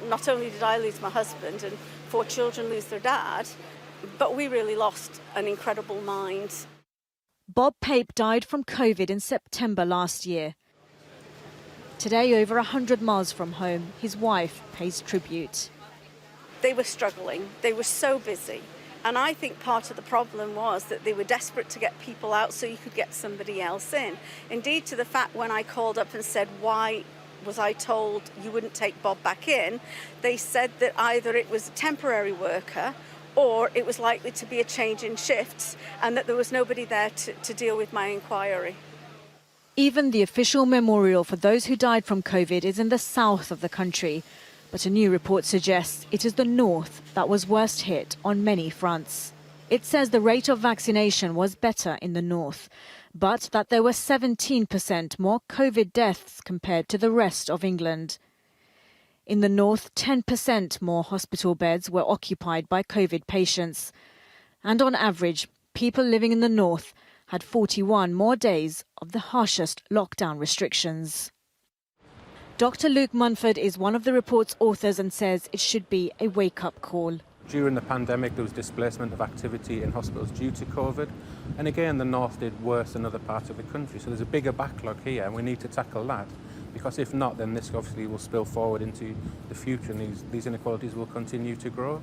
Not only did I lose my husband and 4 children lose their dad, but we really lost an incredible mind. Bob Pape died from COVID in September last year. Today, over 100 miles from home, his wife pays tribute. They were struggling. They were so busy. And I think part of the problem was that they were desperate to get people out so you could get somebody else in. Indeed, to the fact when I called up and said, why was I told you wouldn't take Bob back in, they said that either it was a temporary worker or it was likely to be a change in shifts and that there was nobody there to deal with my inquiry. Even the official memorial for those who died from COVID is in the south of the country. But a new report suggests it is the north that was worst hit on many fronts. It says the rate of vaccination was better in the north, but that there were 17% more COVID deaths compared to the rest of England. In the north, 10% more hospital beds were occupied by COVID patients. And on average, people living in the north had 41 more days of the harshest lockdown restrictions. Dr. Luke Munford is one of the report's authors and says it should be a wake-up call. During the pandemic, there was displacement of activity in hospitals due to COVID. And again, the north did worse than other parts of the country. So there's a bigger backlog here and we need to tackle that. Because if not, then this obviously will spill forward into the future and these inequalities will continue to grow.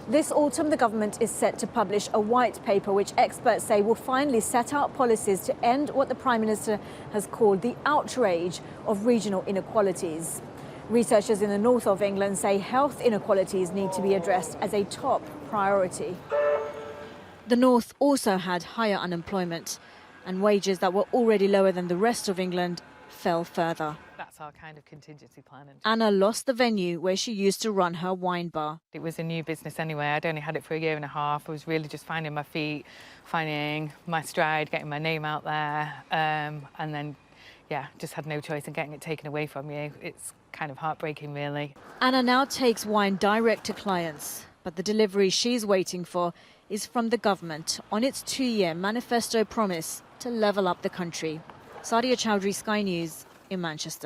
This autumn, the government is set to publish a white paper which experts say will finally set out policies to end what the Prime Minister has called the outrage of regional inequalities. Researchers in the north of England say health inequalities need to be addressed as a top priority. The north also had higher unemployment, and wages that were already lower than the rest of England fell further. That's our kind of contingency planning. Anna lost the venue where she used to run her wine bar. It was a new business anyway. I'd only had it for a year and a half. I was really just finding my feet, finding my stride, getting my name out there, and then, yeah, just had no choice in getting it taken away from you. It's kind of heartbreaking, really. Anna now takes wine direct to clients, but the delivery she's waiting for is from the government on its 2-year manifesto promise to level up the country. Sadia Chowdhury, Sky News in Manchester.